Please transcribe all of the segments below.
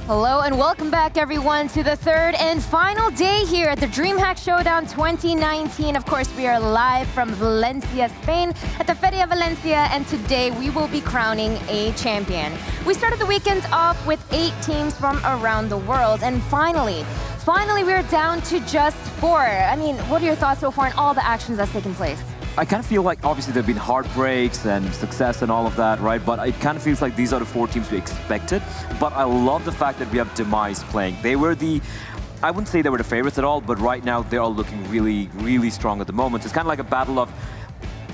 Hello and welcome back everyone to the third and final day here at the DreamHack Showdown 2019. Of course, we are live from Valencia, Spain at the Feria Valencia, and today we will be crowning a champion. We started the weekend off with 8 teams from around the world, and finally we're down to just 4. I mean, what are your thoughts so far on all the actions that's taken place? I kind of feel like, obviously, there have been heartbreaks and success and all of that, right? But it kind of feels like these are the 4 teams we expected. But I love the fact that we have Demise playing. They were I wouldn't say they were the favorites at all, but right now they're all looking really, really strong at the moment. It's kind of like a battle of...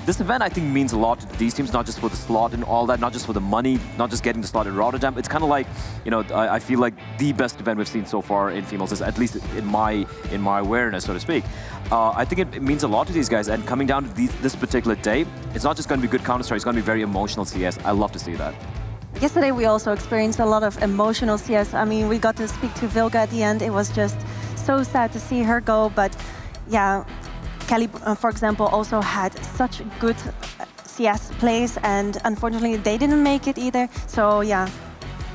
This event, I think, means a lot to these teams, not just for the slot and all that, not just for the money, not just getting the slot in Rotterdam. It's kind of like, you know, I feel like the best event we've seen so far in females, at least in my awareness, so to speak. I think it means a lot to these guys, and coming down to this particular day, it's not just going to be good Counter-Strike, it's going to be very emotional CS. I love to see that. Yesterday we also experienced a lot of emotional CS. I mean, we got to speak to Vilga at the end. It was just so sad to see her go, but yeah, Kelly, for example, also had such good CS plays, and unfortunately they didn't make it either. So yeah.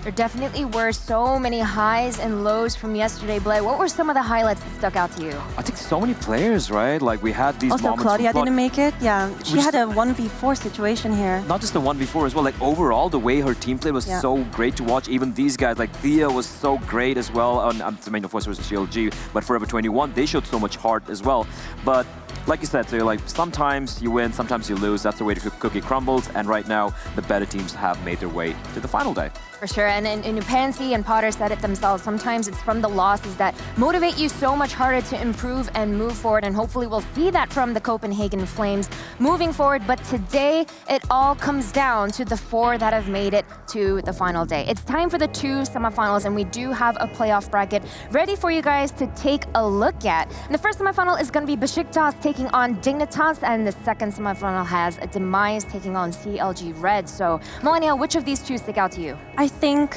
There definitely were so many highs and lows from yesterday, Blay. What were some of the highlights that stuck out to you? I think so many players, right? Like, we had these also, moments... Claudia didn't make it. Yeah, she had a 1v4 situation here. Not just a 1v4 as well, like overall, the way her team played was so great to watch. Even these guys, like Thea was so great as well. I mean, of course, it was GLG, but Forever 21, they showed so much heart as well. But like you said, so like sometimes you win, sometimes you lose. That's the way the cookie crumbles. And right now, the better teams have made their way to the final day. For sure, and Pansy and Potter said it themselves. Sometimes it's from the losses that motivate you so much harder to improve and move forward, and hopefully we'll see that from the Copenhagen Flames moving forward. But today, it all comes down to the 4 that have made it to the final day. It's time for the 2 semifinals, and we do have a playoff bracket ready for you guys to take a look at. And the first semifinal is going to be Besiktas taking on Dignitas, and the second semifinal has a Demise taking on CLG Red. So, Melania, which of these 2 stick out to you? I think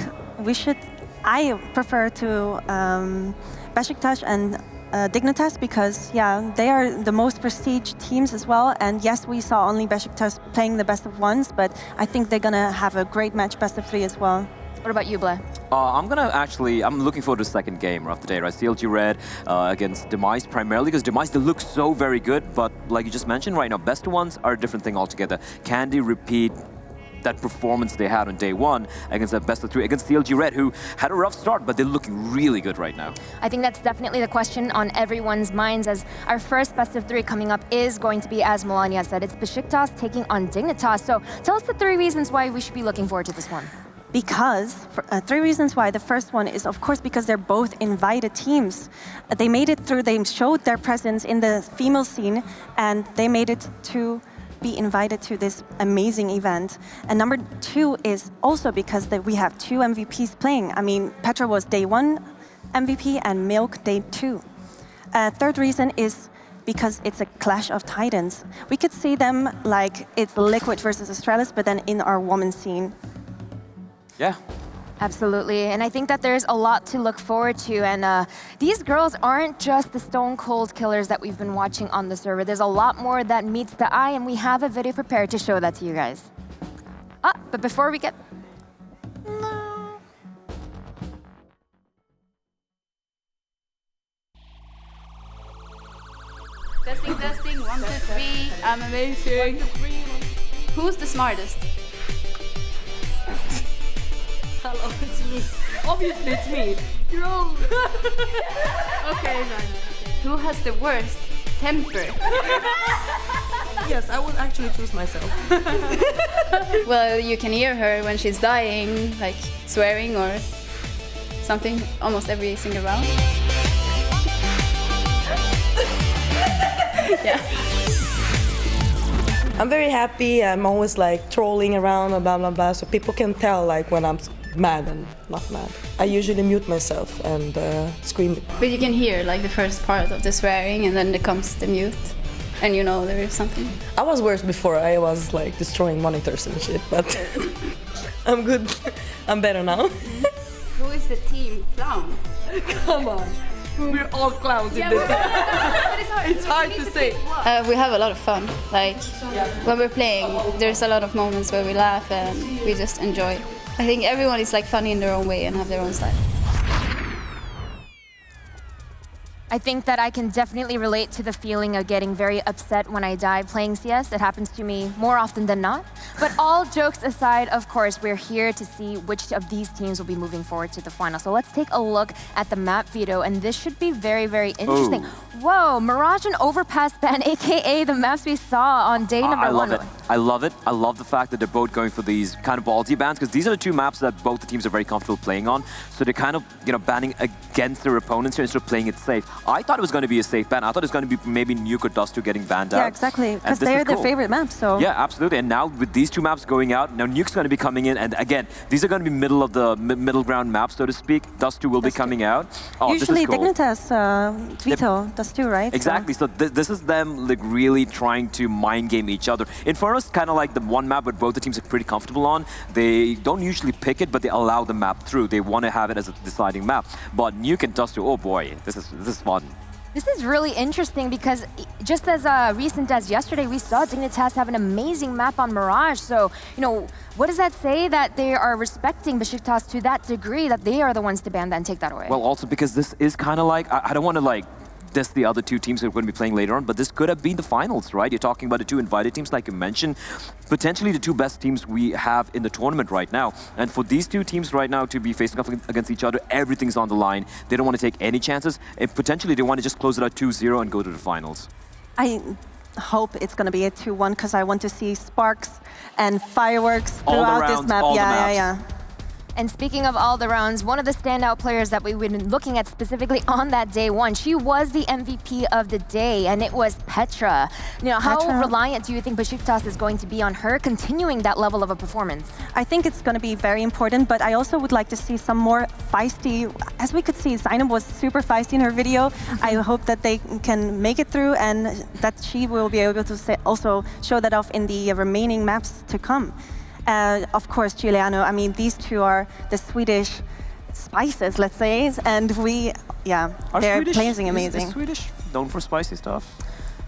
I prefer to Besiktas and Dignitas because, yeah, they are the most prestige teams as well. And yes, we saw only Besiktas playing the best of ones, but I think they're gonna have a great match, best of 3 as well. What about you, Blay? I'm looking forward to the second game of the day, right? CLG Red against Demise primarily, because Demise, they look so very good, but like you just mentioned right now, best of ones are a different thing altogether. Can they repeat that performance they had on day 1 against that best of 3 against CLG Red, who had a rough start, but they're looking really good right now? I think that's definitely the question on everyone's minds, as our first best of 3 coming up is going to be, as Melania said, it's Besiktas taking on Dignitas. So tell us the 3 reasons why we should be looking forward to this one. Because, 3 reasons why. The first one is, of course, because they're both invited teams. They made it through, they showed their presence in the female scene, and they made it to be invited to this amazing event. And number 2 is also because we have 2 MVPs playing. I mean, Petra was day 1 MVP and Milk day 2. Third reason is because it's a clash of titans. We could see them like it's Liquid versus Astralis, but then in our women's scene. Yeah. Absolutely, and I think that there's a lot to look forward to, and these girls aren't just the stone cold killers that we've been watching on the server. There's a lot more that meets the eye, and we have a video prepared to show that to you guys. But before we get... No. Testing, 1, 2, 3, I'm amazing. Who's the smartest? Hello, it's me. Obviously, it's me. Bro. Okay, fine. Who has the worst temper? Yes, I would actually choose myself. Well, you can hear her when she's dying, like swearing or something, almost every single round. Yeah. I'm very happy. I'm always like trolling around and blah blah blah, so people can tell like when I'm mad and not mad. I usually mute myself and scream. But you can hear like the first part of the swearing, and then there comes the mute, and you know there is something. I was worse before. I was like destroying monitors and shit, but I'm good. I'm better now. Who is the team clown? Come on. We're all clowns in this. It's hard to say. We have a lot of fun. Like when we're playing, there's a lot of moments where we laugh and we just enjoy. I think everyone is like funny in their own way and have their own style. I think that I can definitely relate to the feeling of getting very upset when I die playing CS. It happens to me more often than not. But all jokes aside, of course, we're here to see which of these teams will be moving forward to the final. So let's take a look at the map, Vito, and this should be very, very interesting. Whoa, Mirage and Overpass ban, aka the maps we saw on day number I love one. it. I love it. I love the fact that they're both going for these kind of ballsy bans, because these are the two maps that both the teams are very comfortable playing on. So they're kind of, banning against their opponents here instead of playing it safe. I thought it was going to be a safe ban. I thought it was going to be maybe Nuke or Dust2 getting banned out. Yeah, exactly, because they're their favorite maps, so... Yeah, absolutely. And now with these two maps going out, now Nuke's going to be coming in, and again, these are going to be middle of the middle ground maps, so to speak. Dust2 will be coming out. Oh, usually this is cool. Dignitas, Vito, Dust2, right? Exactly. So this is them like really trying to mind game each other. Inferno's kind of like the one map where both the teams are pretty comfortable on. They don't usually pick it, but they allow the map through. They want to have it as a deciding map. But Nuke and Dust2, oh boy, this is fun. This is really interesting because just as recent as yesterday, we saw Dignitas have an amazing map on Mirage. So, what does that say that they are respecting Besiktas to that degree that they are the ones to ban that and take that away? Well, also because this is kind of like, I don't want to diss the other two teams that are going to be playing later on, but this could have been the finals, right? You're talking about the two invited teams, like you mentioned, potentially the two best teams we have in the tournament right now. And for these two teams right now to be facing off against each other, everything's on the line. They don't want to take any chances, and potentially they want to just close it out 2-0 and go to the finals. I hope it's going to be a 2-1 because I want to see sparks and fireworks throughout this map. Yeah. And speaking of all the rounds, one of the standout players that we've been looking at specifically on that day one, she was the MVP of the day, and it was Petra. How reliant do you think Besiktas is going to be on her continuing that level of a performance? I think it's going to be very important, but I also would like to see some more feisty. As we could see, Zainab was super feisty in her video. I hope that they can make it through and that she will be able to also show that off in the remaining maps to come. Of course, Giuliano, I mean, these two are the Swedish spices, let's say, and they're playing amazing. Is Swedish known for spicy stuff?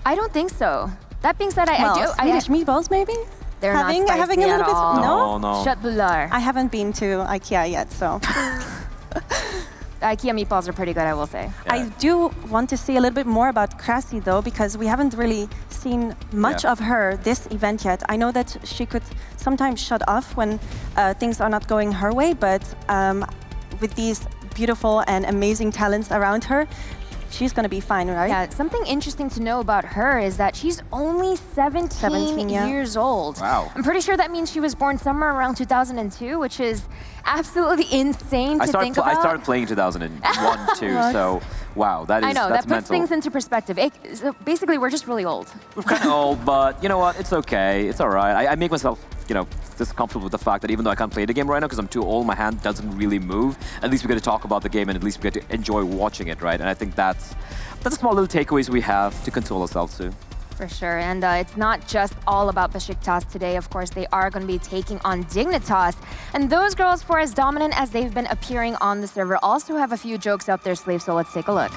I don't think so. That being said, Swedish meatballs, maybe? They're not spicy having a little bit. all. No? Shut Bular. I haven't been to IKEA yet, so... IKEA meatballs are pretty good, I will say. Yeah. I do want to see a little bit more about Krasi, though, because we haven't really seen much of her this event yet. I know that she could sometimes shut off when things are not going her way, but with these beautiful and amazing talents around her, she's going to be fine, right? Yeah, something interesting to know about her is that she's only 17 years old. Wow. I'm pretty sure that means she was born somewhere around 2002, which is absolutely insane to think about. I started playing in 2001 too, so wow, that's I know, that puts mental. things into perspective. So basically, we're just really old. We're kind of old, but you know what? It's okay. It's all right. I make myself, just comfortable with the fact that even though I can't play the game right now because I'm too old, my hand doesn't really move, at least we get to talk about the game and at least we get to enjoy watching it, right? And I think that's the small little takeaways we have to console ourselves to. For sure, and it's not just all about Besiktas today. Of course, they are going to be taking on Dignitas. And those girls, for as dominant as they've been appearing on the server, also have a few jokes up their sleeve, so let's take a look.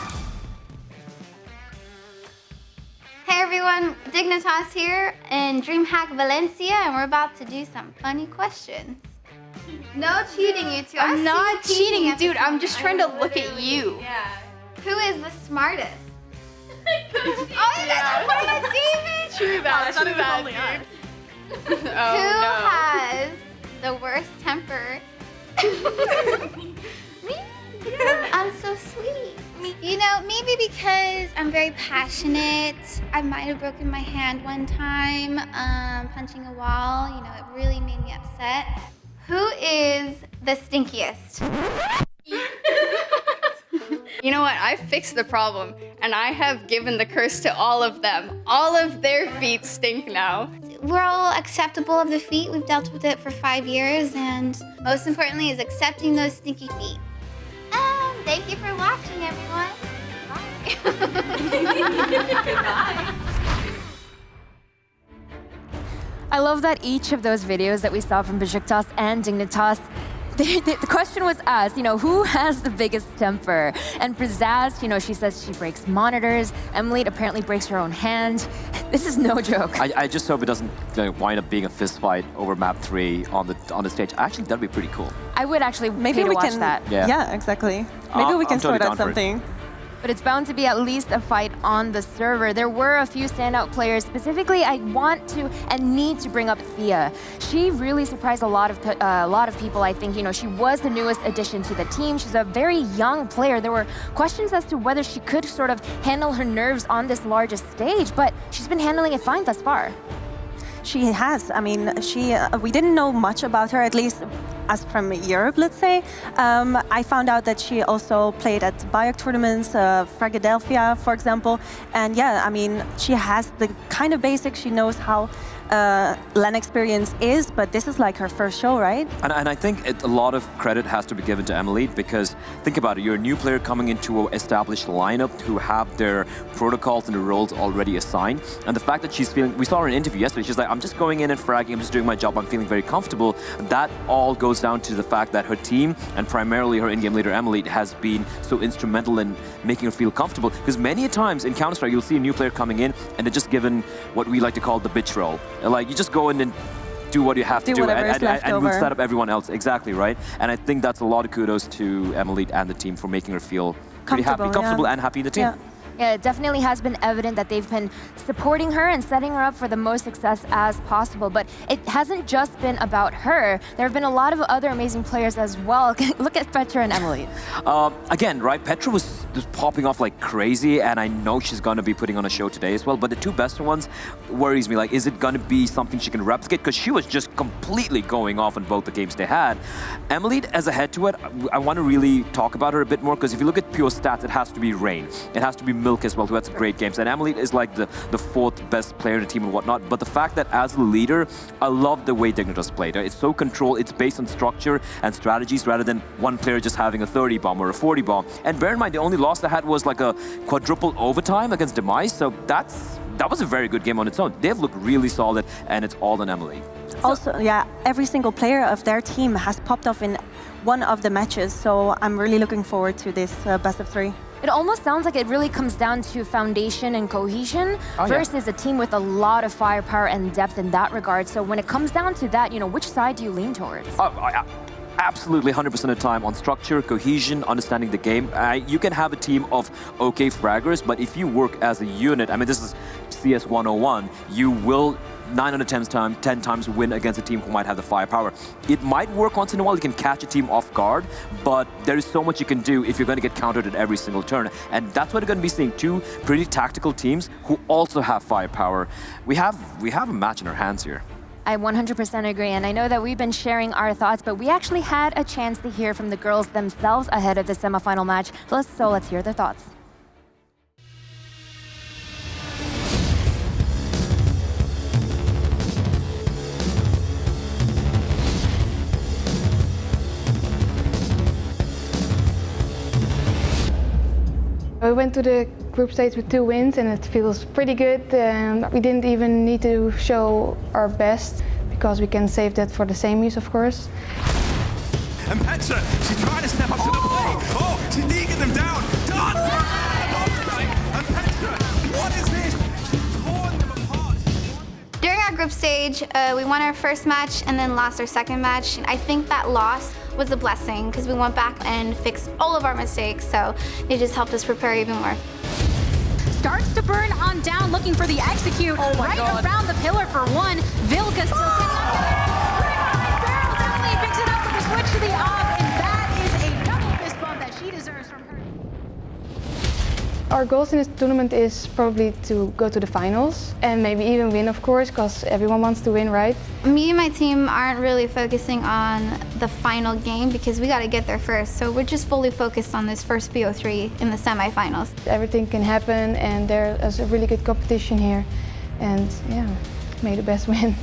Hey everyone, Dignitas here in DreamHack Valencia, and we're about to do some funny questions. No cheating, you two. I'm not cheating, dude. I'm just trying to look at you. Yeah. Who is the smartest? Oh, you guys are putting a demon! True bad, true bad, dude. Who has the worst temper? Me? I'm so sweet. Maybe because I'm very passionate. I might have broken my hand one time, punching a wall. It really made me upset. Who is the stinkiest? You know what? I fixed the problem, and I have given the curse to all of them. All of their feet stink now. We're all acceptable of the feet. We've dealt with it for 5 years, and most importantly is accepting those stinky feet. Thank you for watching, everyone. Bye. I love that each of those videos that we saw from Besiktas and Dignitas, the question was asked, who has the biggest temper? And for Zaz, she says she breaks monitors. Emily apparently breaks her own hand. This is no joke. I just hope it doesn't wind up being a fist fight over map 3 on the stage. Actually, that'd be pretty cool. I would actually maybe we watch that. Yeah, exactly. Maybe we can sort out something. But it's bound to be at least a fight on the server. There were a few standout players. Specifically, I want to and need to bring up Thea. She really surprised a lot of people, I think. You know, she was the newest addition to the team. She's a very young player. There were questions as to whether she could sort of handle her nerves on this largest stage, but she's been handling it fine thus far. She has. I mean, we didn't know much about her, at least as from Europe, let's say. I found out that she also played at Bayern tournaments, Philadelphia, for example. And yeah, I mean, she has the kind of basics. She knows how LAN experience is, but this is like her first show, right? And I think a lot of credit has to be given to Emily, because think about it, you're a new player coming into an established lineup who have their protocols and the roles already assigned. And the fact that she's feeling, we saw her in an interview yesterday, she's like, I'm just going in and fragging, I'm just doing my job, I'm feeling very comfortable. That all goes down to the fact that her team, and primarily her in-game leader Emily, has been so instrumental in making her feel comfortable. Because many times in Counter-Strike, you'll see a new player coming in and they're just given what we like to call the bitch role. Like, you just go in and do what you have to do and we'll set up everyone else. Exactly, right? And I think that's a lot of kudos to Emily and the team for making her feel pretty happy, comfortable and happy in the team. Yeah, it definitely has been evident that they've been supporting her and setting her up for the most success as possible. But it hasn't just been about her. There have been a lot of other amazing players as well. Look at Petra and Emily. Again, right, Petra was just popping off like crazy, and I know she's going to be putting on a show today as well. But the two best ones worries me. Like, is it going to be something she can replicate? Because she was just completely going off in both the games they had. Emily, as a head-to-head, I want to really talk about her a bit more, because if you look at pure stats, it has to be Rain. It has to be Milk as well, who had some great games. And Emily is like the fourth best player in the team and whatnot. But the fact that as a leader, I love the way Dignitas played. It's so controlled, it's based on structure and strategies rather than one player just having a 30 bomb or a 40 bomb. And bear in mind, the only loss they had was like a quadruple overtime against Demise. So that was a very good game on its own. They've looked really solid, and it's all on Emily. Also, yeah, every single player of their team has popped off in one of the matches. So I'm really looking forward to this best of 3. It almost sounds like it really comes down to foundation and cohesion versus a team with a lot of firepower and depth in that regard. So when it comes down to that, you know, which side do you lean towards? Absolutely 100% of the time on structure, cohesion, understanding the game. You can have a team of okay fraggers, but if you work as a unit, I mean, this is CS 101, you will 9 out of 10 times win against a team who might have the firepower. It might work once in a while, you can catch a team off guard, but there is so much you can do if you're going to get countered at every single turn. And that's what we're going to be seeing, two pretty tactical teams who also have firepower. We have a match in our hands here. I 100% agree, and I know that we've been sharing our thoughts, but we actually had a chance to hear from the girls themselves ahead of the semifinal match. So let's hear their thoughts. We went to the group stage with 2 wins and it feels pretty good. We didn't even need to show our best because we can save that for the semis, of course. And Petra, she's trying to step up to the plate. Oh, she's digging them down. Done! And Petra, what is this? She's torn them apart. During our group stage, we won our first match and then lost our second match. I think that loss was a blessing because we went back and fixed all of our mistakes, so it just helped us prepare even more. Starts to burn on down, looking for the execute. Oh my God. Around the pillar for one. Vilka still right behind Barrels. Emily picks it up with a switch to the off, and that is a double fist bump that she deserves from her. Our goals in this tournament is probably to go to the finals and maybe even win, of course, because everyone wants to win, right? Me and my team aren't really focusing on the final game because we got to get there first. So we're just fully focused on this first BO3 in the semifinals. Everything can happen, and there is a really good competition here. And yeah, may the best win.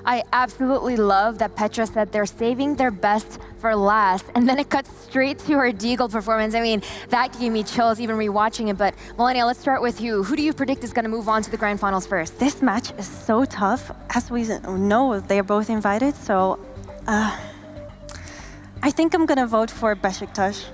I absolutely love that Petra said they're saving their best for last, and then it cuts straight to her Deagle performance. I mean, that gave me chills even rewatching it. But Melania, let's start with you. Who do you predict is going to move on to the grand finals first? This match is so tough. As we know, they're both invited, so I think I'm going to vote for Besiktas.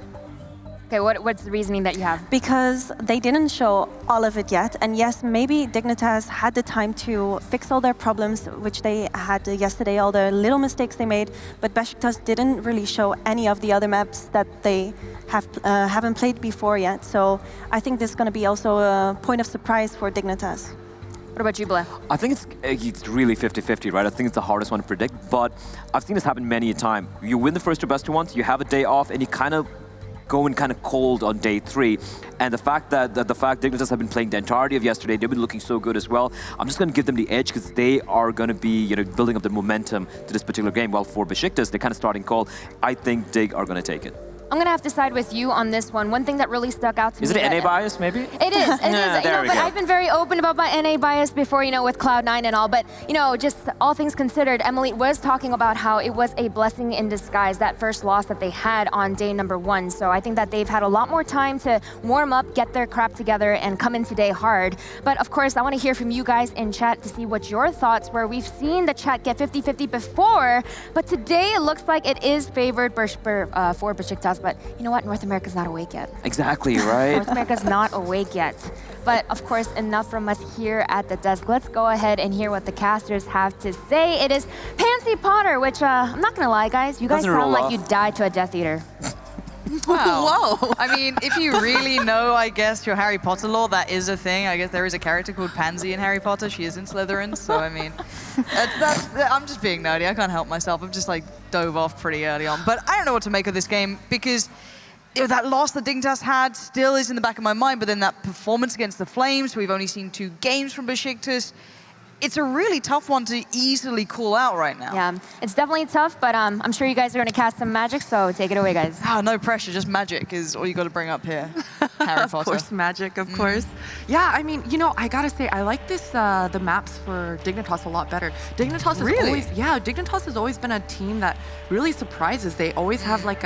Okay, what's the reasoning that you have? Because they didn't show all of it yet. And yes, maybe Dignitas had the time to fix all their problems, which they had yesterday, all the little mistakes they made. But Besiktas didn't really show any of the other maps that they haven't played before yet. So I think this is going to be also a point of surprise for Dignitas. What about you, Blair? I think it's really 50-50, right? I think it's the hardest one to predict, but I've seen this happen many a time. You win the first two best of ones, you have a day off, and you kind of go in kind of cold on day 3. And the fact that Dignitas have been playing the entirety of yesterday, they've been looking so good as well. I'm just going to give them the edge because they are going to be, you know, building up the momentum to this particular game. While for Besiktas, they're kind of starting cold. I think Dig are going to take it. I'm going to have to side with you on this one. One thing that really stuck out to me... Is it NA bias, maybe? It is. It is. You know, but I've been very open about my NA bias before, you know, with Cloud9 and all. But, you know, just all things considered, Emily was talking about how it was a blessing in disguise, that first loss that they had on day number 1. So I think that they've had a lot more time to warm up, get their crap together, and come in today hard. But, of course, I want to hear from you guys in chat to see what your thoughts were. We've seen the chat get 50-50 before, but today it looks like it is favored for Besiktas. But, you know what? North America's not awake yet. Exactly, right? North America's not awake yet. But of course, enough from us here at the desk. Let's go ahead and hear what the casters have to say. It is Pansy Potter, which I'm not gonna lie, guys. You guys sound like you died to a Death Eater. Wow. Whoa. I mean, if you really know, I guess, your Harry Potter lore, that is a thing. I guess there is a character called Pansy in Harry Potter. She is in Slytherin, so I mean, I'm just being nerdy. I can't help myself. I've just like dove off pretty early on. But I don't know what to make of this game because that loss that Dignitas had still is in the back of my mind, but then that performance against the Flames, we've only seen 2 games from Besiktas. It's a really tough one to easily call out right now. Yeah, it's definitely tough, but I'm sure you guys are going to cast some magic, so take it away, guys. Oh, no pressure, just magic is all you got to bring up here. Harry Potter. Of course, magic, of course. Yeah, I mean, you know, I got to say, I like this, the maps for Dignitas a lot better. Dignitas Dignitas has always been a team that really surprises. They always have like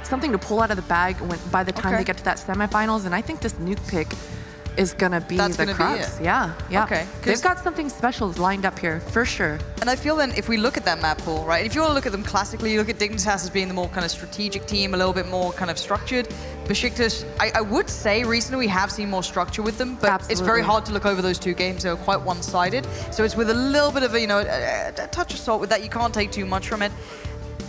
something to pull out of the bag by the time they get to that semifinals, and I think this Nuke pick is gonna be the crux. Yeah. Okay. They've got something special lined up here, for sure. And I feel then, if we look at that map pool, right, if you want to look at them classically, you look at Dignitas as being the more kind of strategic team, a little bit more kind of structured. Besiktas, I would say recently we have seen more structure with them, but it's very hard to look over those 2 games. They're quite one-sided. So it's with a little bit of a, you know, a touch of salt with that. You can't take too much from it.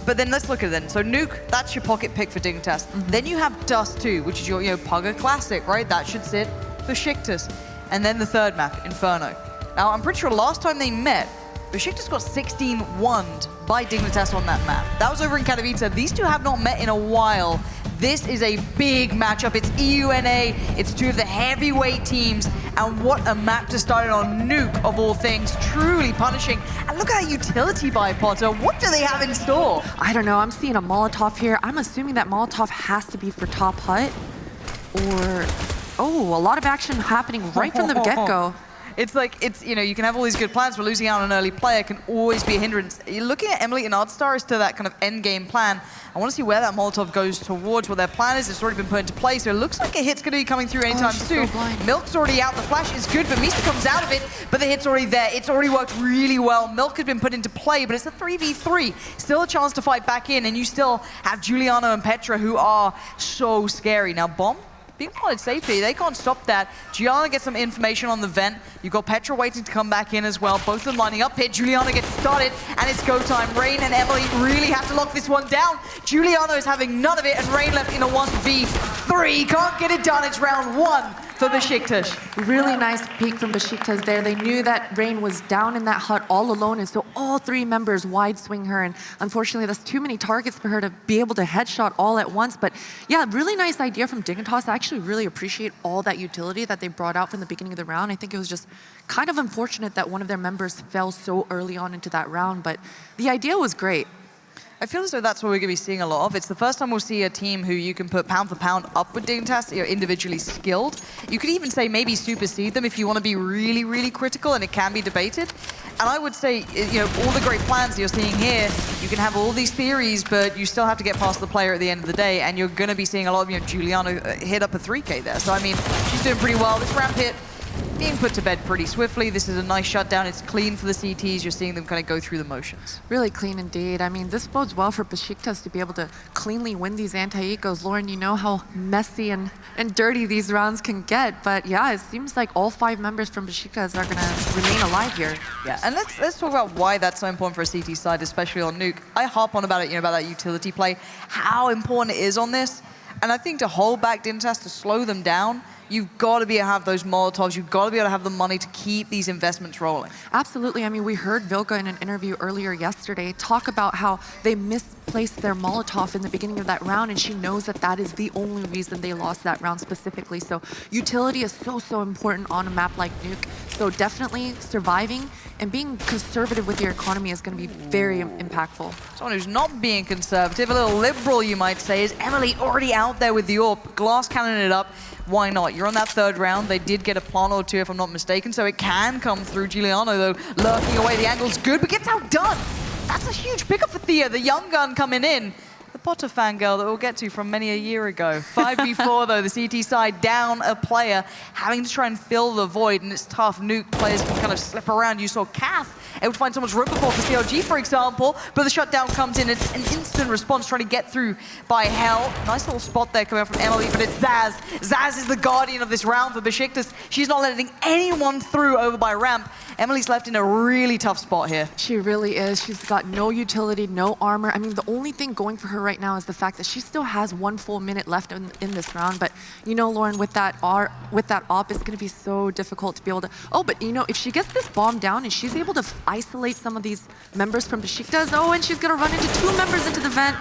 But then let's look at it then. So Nuke, that's your pocket pick for Dignitas. Then you have Dust 2, which is your, you know, Pugger Classic, right? That should sit Besiktas. And then the third map, Inferno. Now, I'm pretty sure last time they met, Besiktas got 16-1'd by Dignitas on that map. That was over in Katowice. These 2 have not met in a while. This is a big matchup. It's EUNA. It's 2 of the heavyweight teams. And what a map to start it on. Nuke, of all things, truly punishing. And look at that utility by Potter. What do they have in store? I don't know. I'm seeing a Molotov here. I'm assuming that Molotov has to be for top hut. Or, oh, a lot of action happening right from the get-go. It's like, you know, you can have all these good plans, but losing out on an early player can always be a hindrance. You're looking at Emily and Artstar as to that kind of end game plan. I want to see where that Molotov goes towards, what their plan is. It's already been put into play, so it looks like a hit's going to be coming through anytime soon. So Milk's already out, the flash is good, but Mista comes out of it, but the hit's already there. It's already worked really well. Milk has been put into play, but it's a 3v3. Still a chance to fight back in, and you still have Giuliano and Petra, who are so scary. Now, Bomb being planted safely, they can't stop that. Giuliano gets some information on the vent. You've got Petra waiting to come back in as well. Both of them lining up here. Giuliano gets started, and it's go time. Rain and Emily really have to lock this one down. Giuliano is having none of it, and Rain left in a 1v3. Can't get it done. It's round 1 for Besiktas. Really nice peek from Besiktas there. They knew that Rain was down in that hut all alone, and so all 3 members wide swing her, and unfortunately that's too many targets for her to be able to headshot all at once. But yeah, really nice idea from Dignitas. I actually really appreciate all that utility that they brought out from the beginning of the round. I think it was just kind of unfortunate that one of their members fell so early on into that round, but the idea was great. I feel as though that's what we're going to be seeing a lot of. It's the first time we'll see a team who you can put pound for pound up with Dignitas, you're individually skilled. You could even say maybe supersede them if you want to be really, really critical, and it can be debated. And I would say, you know, all the great plans you're seeing here, you can have all these theories, but you still have to get past the player at the end of the day, and you're going to be seeing a lot of, you know, Giuliano hit up a 3K there. So, I mean, she's doing pretty well. This ramp hit being put to bed pretty swiftly. This is a nice shutdown. It's clean for the CTs. You're seeing them kind of go through the motions. Really clean indeed. I mean, this bodes well for Besiktas to be able to cleanly win these anti-ecos. Lauren, you know how messy and dirty these rounds can get, but yeah, it seems like all 5 members from Besiktas are going to remain alive here. Yeah, and let's talk about why that's so important for a CT side, especially on Nuke. I harp on about it, about that utility play, how important it is on this. And I think to hold back Dignitas, to slow them down, you've got to be able to have those Molotovs. You've got to be able to have the money to keep these investments rolling. Absolutely. I mean, we heard Vilka in an interview earlier yesterday talk about how they misplaced their Molotov in the beginning of that round, and she knows that that is the only reason they lost that round specifically. So utility is so important on a map like Nuke. So definitely surviving and being conservative with your economy is going to be very impactful. Someone who's not being conservative, a little liberal you might say, is Emily, already out there with the AWP, glass cannon it up. Why not? You're on that 3rd round. They did get a plant or 2, if I'm not mistaken, so it can come through. Giuliano, though, lurking away. The angle's good, but gets outdone. That's a huge pickup for Thea, the young gun coming in. The Potter fangirl that we'll get to from many a year ago. 5v4, though, the CT side down a player, having to try and fill the void, and it's tough. Nuke players can kind of slip around. You saw Kath able to find so much room before for CLG, for example, but the shutdown comes in. It's an instant response trying to get through by Hell. Nice little spot there coming out from Emily, but it's Zaz. Zaz is the guardian of this round for Besiktas. She's not letting anyone through over by ramp. Emily's left in a really tough spot here. She really is. She's got no utility, no armor. I mean, the only thing going for her right now is the fact that she still has 1 full minute left in this round. But you know, Lauren, with that op, it's going to be so difficult to be able to. Oh, but you know, if she gets this bomb down and she's able to isolate some of these members from Besiktas, oh, and she's going to run into 2 members into the vent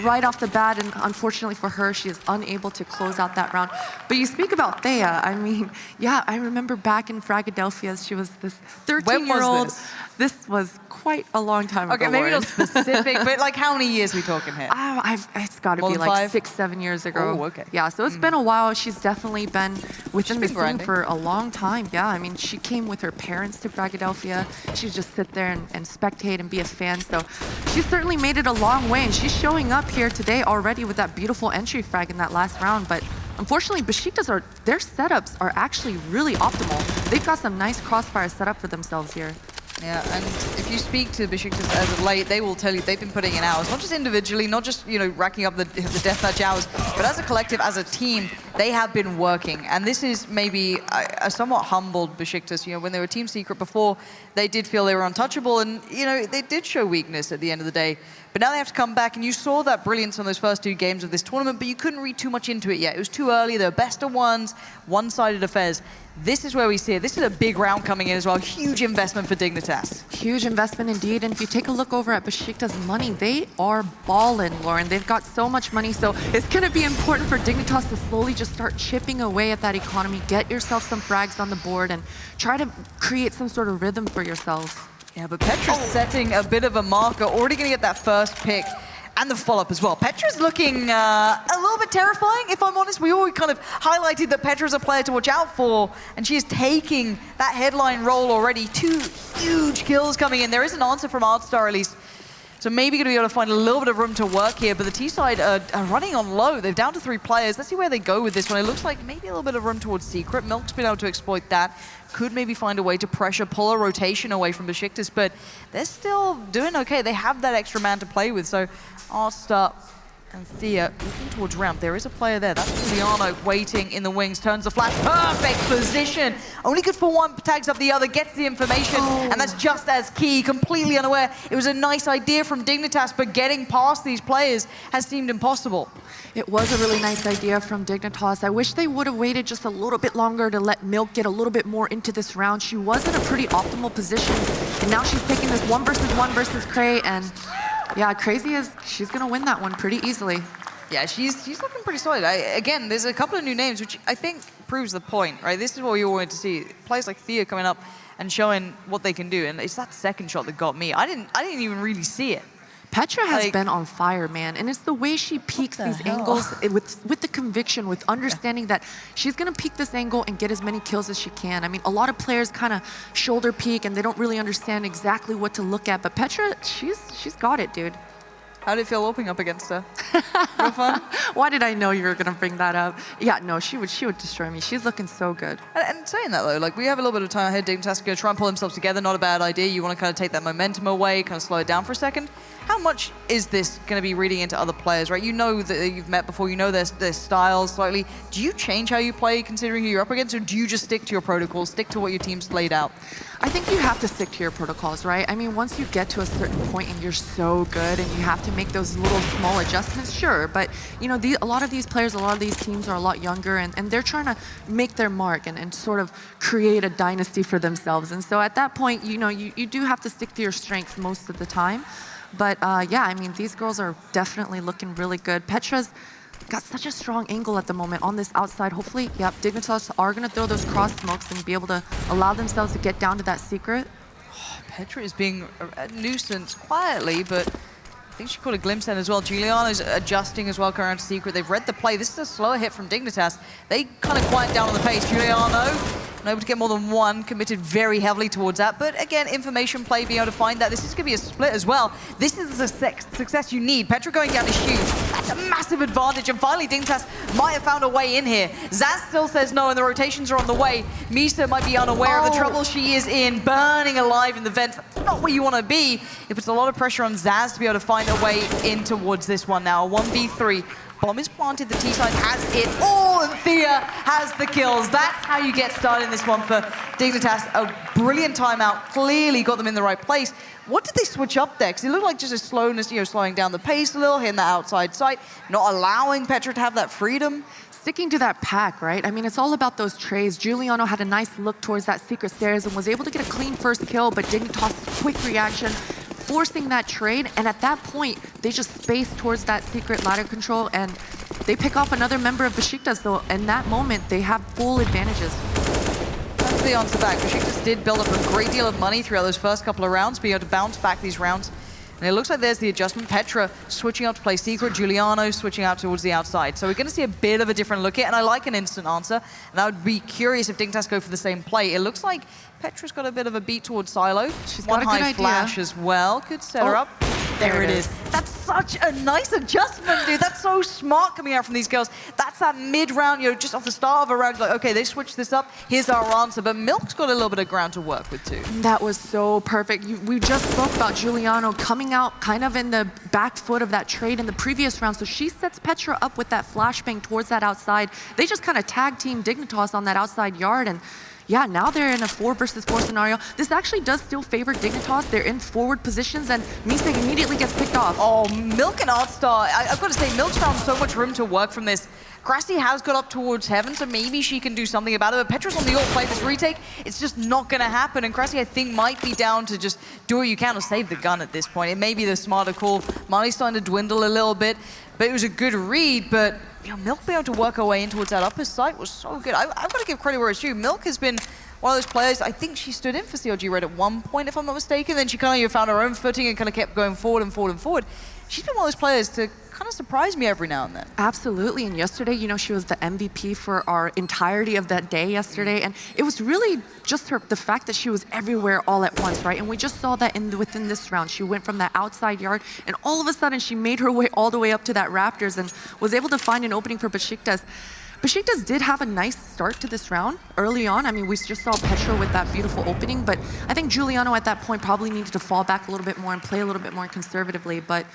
right off the bat. And unfortunately for her, she is unable to close out that round. But you speak about Thea. I mean, yeah, I remember back in Fragadelphia, she was this 13-year-old. This was quite a long time ago. Okay, maybe Lauren. not specific, but like how many years are we talking here? It's got to be like 5? 6-7 years ago. Oh, okay. Yeah, so it's been a while. She's definitely been within the scene grinding for a long time. Yeah, I mean, she came with her parents to Bragadelphia. She'd just sit there and spectate and be a fan. So she's certainly made it a long way, and she's showing up here today already with that beautiful entry frag in that last round. But unfortunately, Besiktas their setups are actually really optimal. They've got some nice crossfire set up for themselves here. Yeah, and if you speak to Besiktas as of late, they will tell you they've been putting in hours, not just individually, not just, racking up the deathmatch hours, but as a collective, as a team, they have been working. And this is maybe a somewhat humbled Besiktas. When they were Team Secret before, they did feel they were untouchable, and, they did show weakness at the end of the day. But now they have to come back, and you saw that brilliance on those first 2 games of this tournament, but you couldn't read too much into it yet. It was too early. They were best of ones, one-sided affairs. This is where we see it. This is a big round coming in as well. Huge investment for Dignitas. Huge investment indeed. And if you take a look over at Besiktas' money, they are balling, Lauren. They've got so much money. So it's going to be important for Dignitas to slowly just start chipping away at that economy. Get yourself some frags on the board and try to create some sort of rhythm for yourselves. Yeah, but Petra's setting a bit of a marker. Already going to get that first pick. And the follow-up as well. Petra's looking a little bit terrifying, if I'm honest. We always kind of highlighted that Petra's a player to watch out for, and she is taking that headline role already. 2 huge kills coming in. There is an answer from Artstar at least. So maybe going to be able to find a little bit of room to work here, but the T-side are running on low. They're down to 3 players. Let's see where they go with this one. It looks like maybe a little bit of room towards Secret. Milk's been able to exploit that. Could maybe find a way to pressure, pull a rotation away from Besiktas, but they're still doing okay. They have that extra man to play with, so Artstar and Thea looking towards ramp. There is a player there. That's Giuliano waiting in the wings. Turns the flash. Perfect position. Only good for one. Tags up the other. Gets the information. And that's just as key. Completely unaware. It was a nice idea from Dignitas, but getting past these players has seemed impossible. It was a really nice idea from Dignitas. I wish they would have waited just a little bit longer to let Milk get a little bit more into this round. She was in a pretty optimal position. And now she's taking this 1v1 versus Cray, and yeah, Crazy she's going to win that one pretty easily. Yeah, she's looking pretty solid. Again, there's a couple of new names, which I think proves the point, right? This is what we all wanted to see. Players like Thea coming up and showing what they can do. And it's that second shot that got me. I didn't even really see it. Petra has been on fire, man, and it's the way she peeks these angles with the conviction, with understanding that she's going to peek this angle and get as many kills as she can. I mean, a lot of players kind of shoulder peek and they don't really understand exactly what to look at, but Petra, she's got it, dude. How did it feel opening up against her? Real fun? Why did I know you were going to bring that up? Yeah, no, she would destroy me. She's looking so good. And saying that, though, like, we have a little bit of time ahead. Dignitas going to try and pull themselves together. Not a bad idea. You want to kind of take that momentum away, kind of slow it down for a second. How much is this going to be reading into other players, right? You know that you've met before. You know their styles slightly. Do you change how you play considering who you're up against, or do you just stick to your protocols, stick to what your team's laid out? I think you have to stick to your protocols, right? I mean, once you get to a certain point and you're so good and you have to make those little small adjustments, sure. But, you know, a lot of these players, a lot of these teams are a lot younger and they're trying to make their mark and sort of create a dynasty for themselves. And so at that point, you know, you do have to stick to your strengths most of the time. But yeah, I mean, these girls are definitely looking really good. Petra's got such a strong angle at the moment on this outside. Hopefully, yep, Dignitas are going to throw those cross smokes and be able to allow themselves to get down to that secret. Oh, Petra is being a nuisance quietly, but I think she caught a glimpse then as well. Giuliano's adjusting as well, going around to secret. They've read the play. This is a slower hit from Dignitas. They kind of quiet down on the pace. Giuliano unable to get more than one, committed very heavily towards that. But again, information play, being able to find that. This is going to be a split as well. This is the success you need. Petra going down is huge. That's a massive advantage. And finally, Dignitas might have found a way in here. Zaz still says no, and the rotations are on the way. Misa might be unaware of the trouble she is in, burning alive in the vents. That's not where you want to be. It puts a lot of pressure on Zaz to be able to find a way in towards this one now. A 1v3. Bomb is planted, the T-side has it all, and Thea has the kills. That's how you get started in this one for Dignitas. A brilliant timeout, clearly got them in the right place. What did they switch up there? Because it looked like just a slowness, you know, slowing down the pace a little, hitting that outside sight, not allowing Petra to have that freedom. Sticking to that pack, right? I mean, it's all about those trays. Giuliano had a nice look towards that secret stairs and was able to get a clean first kill, but Dignitas' quick reaction, forcing that trade, and at that point, they just space towards that secret ladder control, and they pick off another member of Besiktas, so in that moment, they have full advantages. That's the answer back. Besiktas did build up a great deal of money throughout those first couple of rounds, being able to bounce back these rounds. And it looks like there's the adjustment. Petra switching out to play secret, Giuliano switching out towards the outside. So we're going to see a bit of a different look here, and I like an instant answer. And I would be curious if Dignitas go for the same play. It looks like Petra's got a bit of a beat towards Silo. She's got a good idea. Flash as well. Could set her up. There it is. That's such a nice adjustment, dude. That's so smart coming out from these girls. That's that mid-round, you know, just off the start of a round, like, okay, they switched this up. Here's our answer. But Milk's got a little bit of ground to work with, too. That was so perfect. We just spoke about Giuliano coming out kind of in the back foot of that trade in the previous round. So she sets Petra up with that flashbang towards that outside. They just kind of tag team Dignitas on that outside yard. And yeah, now they're in a 4 versus 4 scenario. This actually does still favor Dignitas. They're in forward positions, and Misa immediately gets picked off. Oh, Milk and Artstar. I've got to say, Milk's found so much room to work from this. Grassy has got up towards heaven, so maybe she can do something about it. But Petra's on the ult play this retake. It's just not going to happen. And Grassy, I think, might be down to just do what you can or save the gun at this point. It may be the smarter call. Marley's starting to dwindle a little bit, but it was a good read. But you know, Milk being able to work her way in towards that upper site was so good. I've got to give credit where it's due. Milk has been one of those players, I think she stood in for CLG Red at one point, if I'm not mistaken. Then she kind of found her own footing and kind of kept going forward and forward and forward. She's been one of those players to kind of surprise me every now and then. Absolutely, and yesterday, you know, she was the MVP for our entirety of that day yesterday, and it was really just the fact that she was everywhere all at once, right? And we just saw that within this round. She went from that outside yard, and all of a sudden, she made her way all the way up to that Raptors and was able to find an opening for Besiktas. Besiktas did have a nice start to this round early on. I mean, we just saw Petra with that beautiful opening, but I think Giuliano at that point probably needed to fall back a little bit more and play a little bit more conservatively, but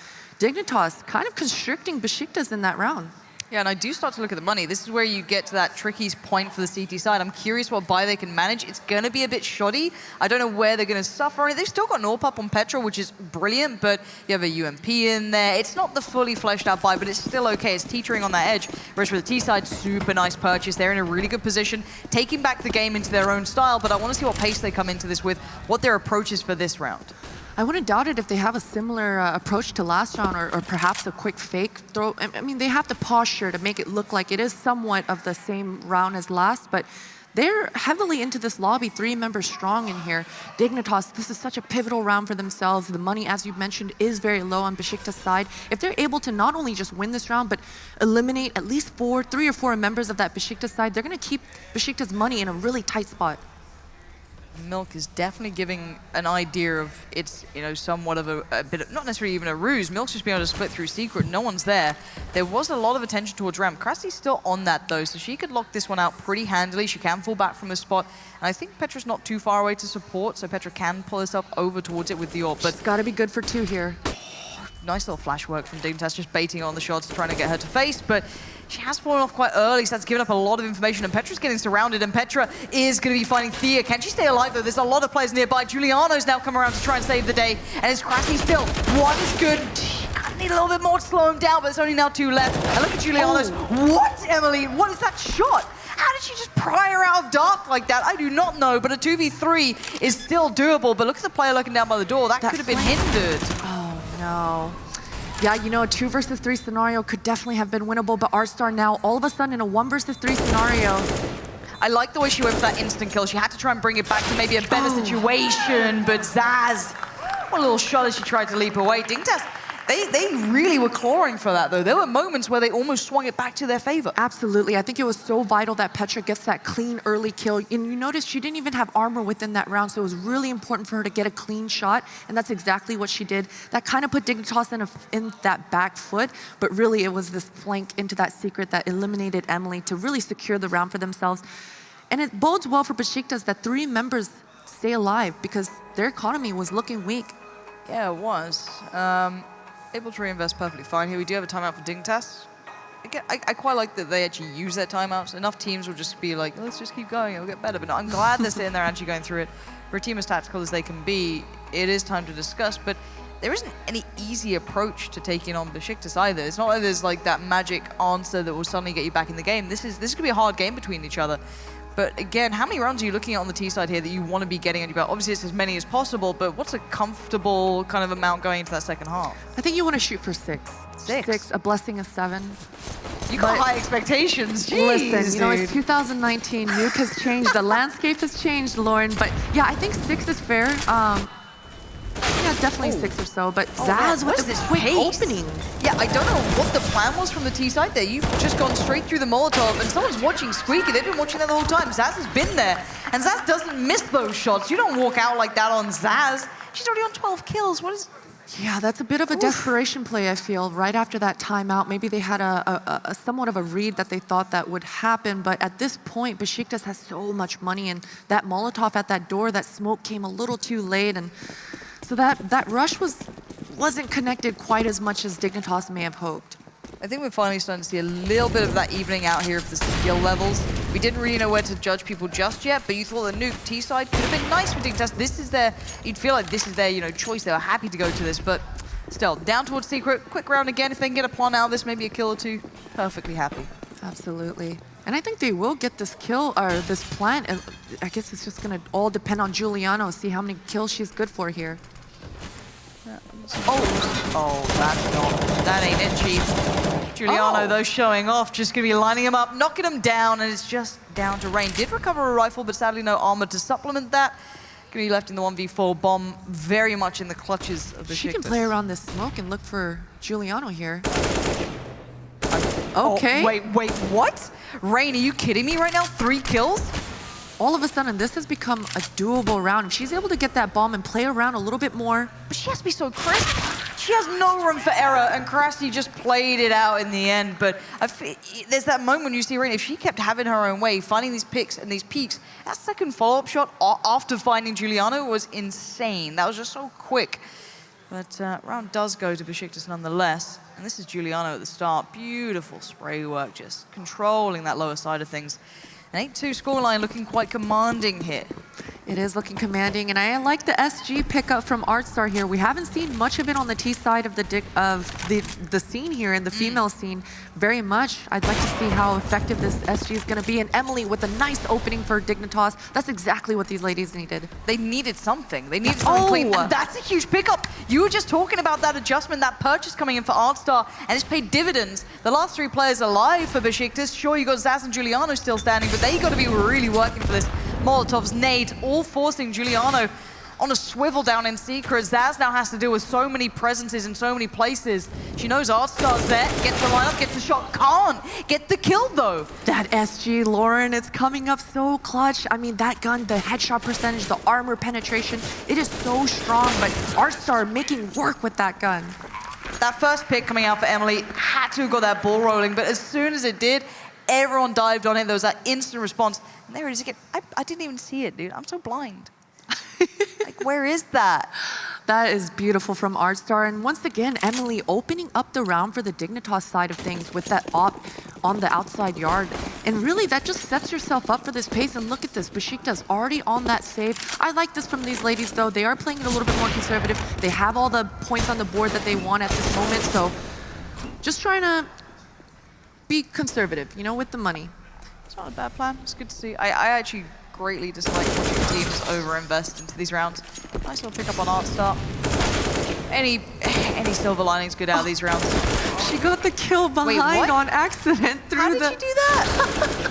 Dignitas kind of constricting Besiktas in that round. Yeah, and I do start to look at the money. This is where you get to that tricky point for the CT side. I'm curious what buy they can manage. It's going to be a bit shoddy. I don't know where they're going to suffer. They've still got an AWP up on Petra, which is brilliant, but you have a UMP in there. It's not the fully fleshed out buy, but it's still okay. It's teetering on that edge. Whereas for the T side, super nice purchase. They're in a really good position, taking back the game into their own style, but I want to see what pace they come into this with, what their approach is for this round. I wouldn't doubt it if they have a similar approach to last round or perhaps a quick fake throw. I mean, they have the posture to make it look like it is somewhat of the same round as last, but they're heavily into this lobby, 3 members strong in here. Dignitas, this is such a pivotal round for themselves. The money, as you mentioned, is very low on Besiktas' side. If they're able to not only just win this round, but eliminate at least 3 or 4 members of that Besiktas side, they're going to keep Besiktas' money in a really tight spot. Milk is definitely giving an idea of it's, you know, somewhat of a bit of, not necessarily even a ruse. Milk's just being able to split through Secret. No one's there. There was a lot of attention towards ramp. Crassie's still on that though, so she could lock this one out pretty handily. She can fall back from the spot. And I think Petra's not too far away to support, so Petra can pull herself over towards it with the AWP. But it's got to be good for 2 here. Nice little flash work from Dignitas, just baiting on the shots, trying to get her to face, but she has fallen off quite early, so that's given up a lot of information, and Petra's getting surrounded, and Petra is going to be finding Thea. Can she stay alive, though? There's a lot of players nearby. Giuliano's now come around to try and save the day, and it's Crassi still. One is good. I need a little bit more to slow him down, but there's only now 2 left. And look at Giuliano's. What, Emily? What is that shot? How did she just pry her out of dark like that? I do not know, but a 2v3 is still doable, but look at the player looking down by the door. That could have been hindered. Oh, no. Yeah, you know, a 2 versus 3 scenario could definitely have been winnable, but Artstar now, all of a sudden, in a 1 versus 3 scenario. I like the way she went for that instant kill. She had to try and bring it back to maybe a better situation, but Zaz, what a little shot as she tried to leap away. Dignitas, they really were clawing for that, though. There were moments where they almost swung it back to their favor. Absolutely. I think it was so vital that Petra gets that clean early kill. And you notice she didn't even have armor within that round, so it was really important for her to get a clean shot, and that's exactly what she did. That kind of put Dignitas in that back foot, but really it was this flank into that Secret that eliminated Emily to really secure the round for themselves. And it bodes well for Besiktas that 3 members stay alive because their economy was looking weak. Yeah, it was. Able to reinvest perfectly fine here. We do have a timeout for Dignitas. Again, I quite like that they actually use their timeouts. Enough teams will just be like, let's just keep going, it'll get better. But no, I'm glad they're sitting there actually going through it. For a team as tactical as they can be, it is time to discuss, but there isn't any easy approach to taking on Besiktas either. It's not like there's like that magic answer that will suddenly get you back in the game. This is going to be a hard game between each other. But again, how many rounds are you looking at on the T side here that you want to be getting on your belt? Obviously, it's as many as possible, but what's a comfortable kind of amount going into that second half? I think you want to shoot for 6. 6, a blessing of 7. You got high expectations. Jeez, listen, you know, it's 2019. Nuke has changed. The landscape has changed, Lauren. But yeah, I think 6 is fair. Yeah, definitely 6 or so. But Zaz, what is this quick opening? Yeah, I don't know what the plan was from the T side there. You've just gone straight through the Molotov, and someone's watching Squeaky. They've been watching that the whole time. Zaz has been there, and Zaz doesn't miss those shots. You don't walk out like that on Zaz. She's already on 12 kills. What is... Yeah, that's a bit of a desperation play, I feel, right after that timeout. Maybe they had a somewhat of a read that they thought that would happen, but at this point, Besiktas has so much money, and that Molotov at that door, that smoke came a little too late, and so that rush wasn't connected quite as much as Dignitas may have hoped. I think we're finally starting to see a little bit of that evening out here of the skill levels. We didn't really know where to judge people just yet, but you thought the Nuke T side could have been nice for Dignitas. This is their, you'd feel like this is their, you know, choice. They were happy to go to this, but still, down towards Secret. Quick round again. If they can get a pawn out of this, maybe a kill or 2, perfectly happy. Absolutely. And I think they will get this kill, or this plant. And I guess it's just going to all depend on Giuliano, see how many kills she's good for here. That ain't it, Chief. Giuliano, though, showing off, just going to be lining him up, knocking him down, and it's just down to Rain. Did recover a rifle, but sadly no armor to supplement that. Going to be left in the 1v4 bomb, very much in the clutches of the Besiktas. She can play around this smoke and look for Giuliano here. Okay. Oh, wait, what? Rain, are you kidding me right now? 3 kills? All of a sudden, this has become a doable round. If she's able to get that bomb and play around a little bit more. But she has to be so crisp. She has no room for error, and Crassi just played it out in the end. But there's that moment when you see Rain, if she kept having her own way, finding these picks and these peaks, that second follow-up shot after finding Giuliano was insane. That was just so quick. But round does go to Besiktas nonetheless. And this is Giuliano at the start. Beautiful spray work, just controlling that lower side of things. An 8-2 scoreline looking quite commanding here. It is looking commanding, and I like the SG pickup from Artstar here. We haven't seen much of it on the T side of the scene here, in the female scene, very much. I'd like to see how effective this SG is going to be, and Emily with a nice opening for Dignitas. That's exactly what these ladies needed. They needed something. They needed something clean, and that's a huge pickup. You were just talking about that adjustment, that purchase coming in for Artstar, and it's paid dividends. The last 3 players alive for Besiktas. Sure, you got Zaz and Giuliano still standing, but they got to be really working for this. Molotov's nade, all forcing Giuliano on a swivel down in Secret. Zaz now has to deal with so many presences in so many places. She knows Artstar's there, gets the lineup, gets the shot, can't get the kill though. That SG, Lauren, it's coming up so clutch. I mean, that gun, the headshot percentage, the armor penetration, it is so strong, but Artstar making work with that gun. That first pick coming out for Emily had to have got that ball rolling, but as soon as it did, everyone dived on it. There was that instant response. And there it is again. I didn't even see it, dude. I'm so blind. Like, where is that? That is beautiful from Artstar. And once again, Emily opening up the round for the Dignitas side of things with that op on the outside yard. And really, that just sets yourself up for this pace. And look at this, Besiktas already on that save. I like this from these ladies, though. They are playing it a little bit more conservative. They have all the points on the board that they want at this moment. So just trying to be conservative, you know, with the money. It's not a bad plan. It's good to see. I actually greatly dislike watching teams over-invest into these rounds. Nice little pick up on Artstar. Any silver linings good out of these rounds? She got the kill behind on accident through How did you do that?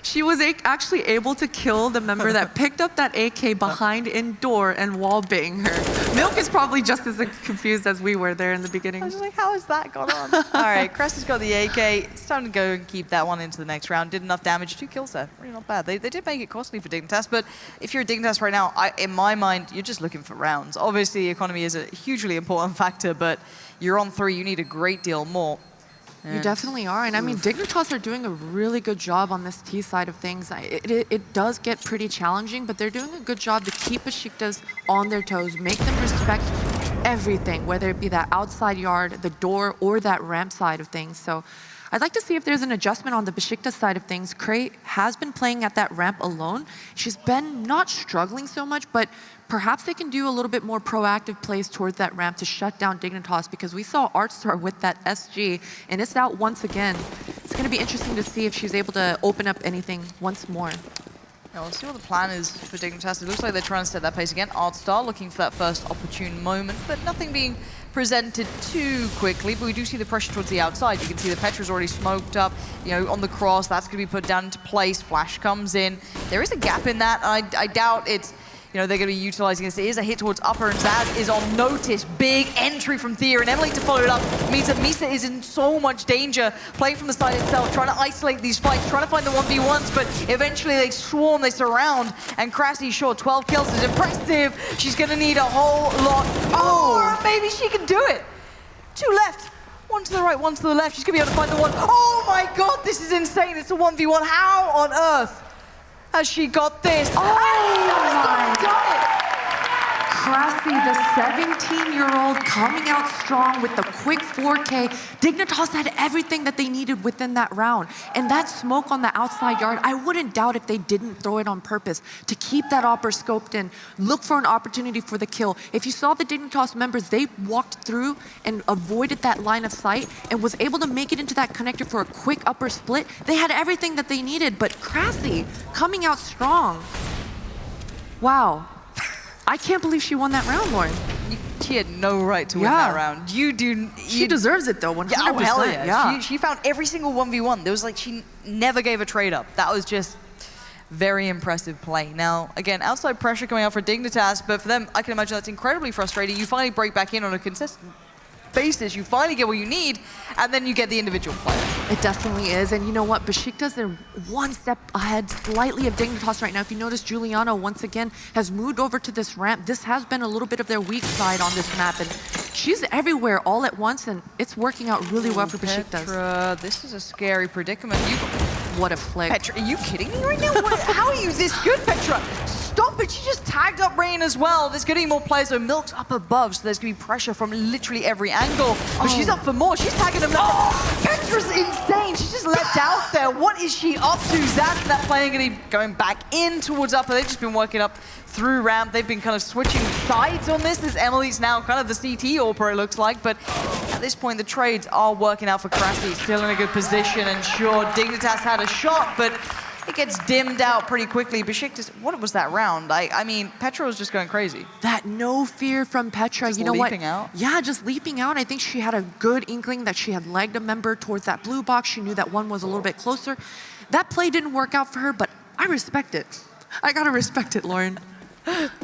She was actually able to kill the member that picked up that AK behind indoor and wall-bang her. Milk is probably just as confused as we were there in the beginning. I was just like, how has that gone on? All right, Crest got the AK. It's time to go and keep that one into the next round. Did enough damage, 2 kills there. Really not bad. They did make it costly for Dignitas, but if you're a Dignitas right now, in my mind, you're just looking for rounds. Obviously, the economy is a hugely important factor, but you're on 3, you need a great deal more. You definitely are. And I mean, Dignitas are doing a really good job on this T side of things. It does get pretty challenging, but they're doing a good job to keep Besiktas on their toes, make them respect everything, whether it be that outside yard, the door, or that ramp side of things. So I'd like to see if there's an adjustment on the Besiktas side of things. Cray has been playing at that ramp alone. She's been not struggling so much, but perhaps they can do a little bit more proactive plays towards that ramp to shut down Dignitas, because we saw Artstar with that SG, and it's out once again. It's going to be interesting to see if she's able to open up anything once more. Yeah, we'll see what the plan is for Dignitas. It looks like they're trying to set that pace again. Artstar looking for that first opportune moment, but nothing being presented too quickly. But we do see the pressure towards the outside. You can see the Petra's already smoked up, you know, on the cross. That's going to be put down into place. Flash comes in. There is a gap in that. I doubt it's, you know, they're going to be utilizing this. It is a hit towards upper, and Zaz is on notice. Big entry from Thea, and Emily to follow it up means that Misa is in so much danger, playing from the side itself, trying to isolate these fights, trying to find the 1v1s, but eventually they swarm, they surround, and Krasi, sure, 12 kills is impressive. She's going to need a whole lot more. Maybe she can do it. 2 left. 1 to the right, 1 to the left. She's going to be able to find the one. Oh my god, this is insane. It's a 1v1. How on earth has she got this? Oh my god! Krasi, the 17-year-old, coming out strong with the quick 4K. Dignitas had everything that they needed within that round. And that smoke on the outside yard, I wouldn't doubt if they didn't throw it on purpose to keep that opper scoped in, look for an opportunity for the kill. If you saw the Dignitas members, they walked through and avoided that line of sight and was able to make it into that connector for a quick upper split. They had everything that they needed, but Krasi coming out strong. Wow. I can't believe she won that round, Lauren. She had no right to win that round. She deserves it though, 100%. Yeah, oh, hell yeah. She found every single 1v1. There was like, she never gave a trade up. That was just very impressive play. Now, again, outside pressure coming out for Dignitas, but for them, I can imagine that's incredibly frustrating. You finally break back in on a consistent basis, you finally get what you need, and then you get the individual player. It definitely is, and you know what? Besiktas, they're 1 step ahead slightly of Dignitas right now. If you notice, Giuliano, once again, has moved over to this ramp. This has been a little bit of their weak side on this map, and she's everywhere all at once, and it's working out really well for Besiktas. Petra, this is a scary predicament. What a flick. Petra, are you kidding me right now? How are you this good, Petra? Stop it, she just tagged up Rain as well. There's gonna be more players, so Milk's up above, so there's gonna be pressure from literally every angle. But she's up for more, she's tagging them left. Petra's insane, she's just left out there. What is she up to? Zaz and that player gonna be going back in towards upper. They've just been working up through ramp. They've been kind of switching sides on this, as Emily's now kind of the CT AWPer, it looks like. But at this point, the trades are working out for Krasi. Still in a good position, and sure, Dignitas had a shot, but it gets dimmed out pretty quickly. Besiktas, what was that round? I mean, Petra was just going crazy. That no fear from Petra. Just you know what? leaping out? Yeah, just leaping out. I think she had a good inkling that she had legged a member towards that blue box. She knew that one was a little bit closer. That play didn't work out for her, but I respect it. I gotta respect it, Lauren.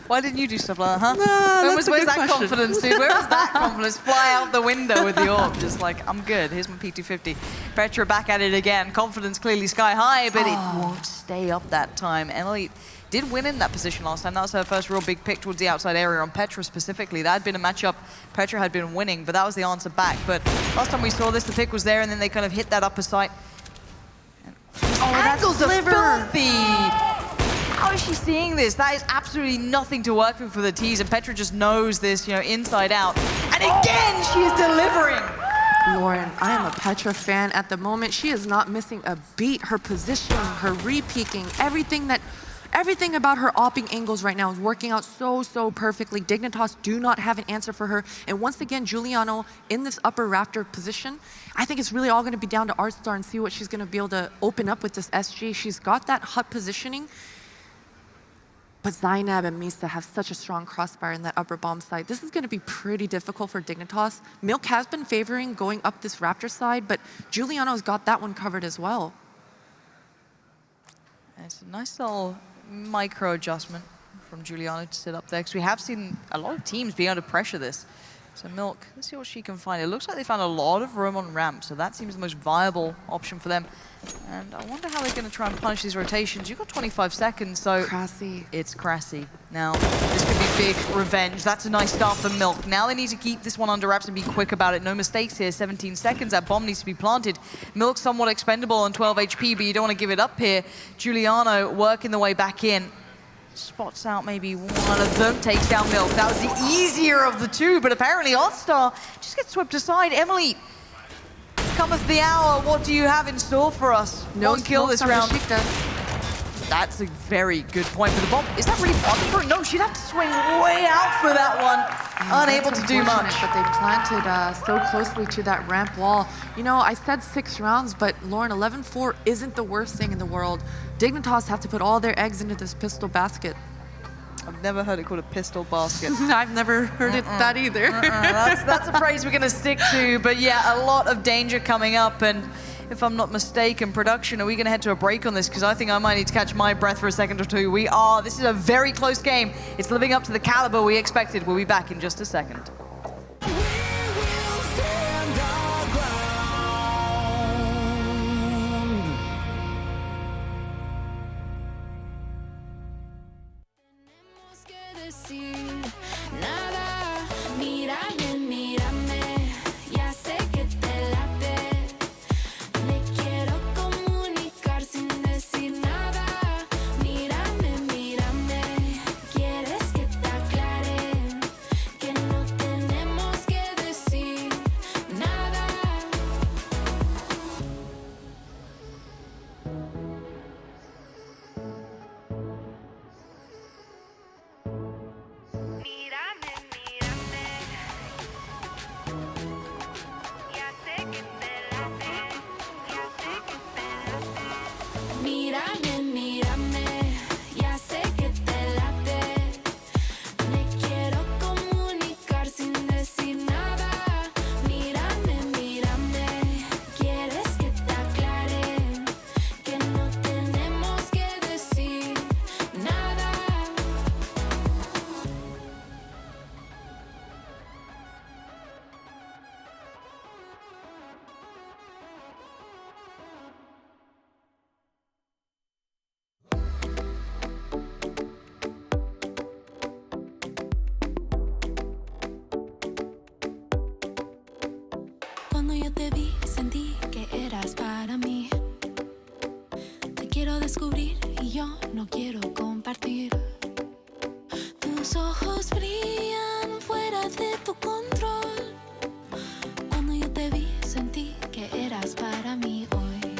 Why didn't you do stuff like that, huh? That's a Where's good that question. confidence, dude? Where was that confidence? Fly out the window with the orb, just like, I'm good. Here's my P250. Petra back at it again. Confidence clearly sky high, but it won't stay up that time. Emily did win in that position last time. That was her first real big pick towards the outside area on Petra specifically. That had been a matchup Petra had been winning, but that was the answer back. But last time we saw this, the pick was there, and then they kind of hit that upper side. Angles are filthy! How is she seeing this? That is absolutely nothing to work with for the tease, and Petra just knows this, you know, inside out. And again, she is delivering! Lauren, I am a Petra fan at the moment. She is not missing a beat. Her positioning, her re-peeking, everything about her opping angles right now is working out so perfectly. Dignitas do not have an answer for her. And once again, Giuliano in this upper rafter position, I think it's really all going to be down to Artstar and see what she's going to be able to open up with this SG. She's got that hut positioning. But Zainab and Misa have such a strong crossfire in that upper bomb side. This is going to be pretty difficult for Dignitas. Milk has been favoring going up this Raptor side, but Giuliano's got that one covered as well. It's a nice little micro adjustment from Giuliano to sit up there, because we have seen a lot of teams be under pressure this. So Milk, let's see what she can find. It looks like they found a lot of room on ramp, so that seems the most viable option for them. And I wonder how they're going to try and punish these rotations. You've got 25 seconds, so Crassy. It's Crassy. Now, this could be big revenge. That's a nice start for Milk. Now they need to keep this one under wraps and be quick about it. No mistakes here. 17 seconds. That bomb needs to be planted. Milk's somewhat expendable on 12 HP, but you don't want to give it up here. Giuliano working the way back in. Spots out maybe one of them, takes down Milk. That was the easier of the two, but apparently Artstar just gets swept aside. Emily, cometh the hour. What do you have in store for us? No One kill this round. Besiktas. That's a very good point for the bomb. Is that really possible? No, she'd have to swing way out for that one. Unable to do much. But they planted so closely to that ramp wall. You know, I said 6 rounds, but Lauren, 11-4 isn't the worst thing in the world. Dignitas have to put all their eggs into this pistol basket. I've never heard it called a pistol basket. I've never heard it that either. That's a phrase we're going to stick to. But yeah, a lot of danger coming up. And if I'm not mistaken, production, are we going to head to a break on this? Because I think I might need to catch my breath for a second or two. We are. This is a very close game. It's living up to the caliber we expected. We'll be back in just a second. Cuando yo te vi, sentí que eras para mí. Te quiero descubrir y yo no quiero compartir. Tus ojos brillan fuera de tu control. Cuando yo te vi, sentí que eras para mí hoy.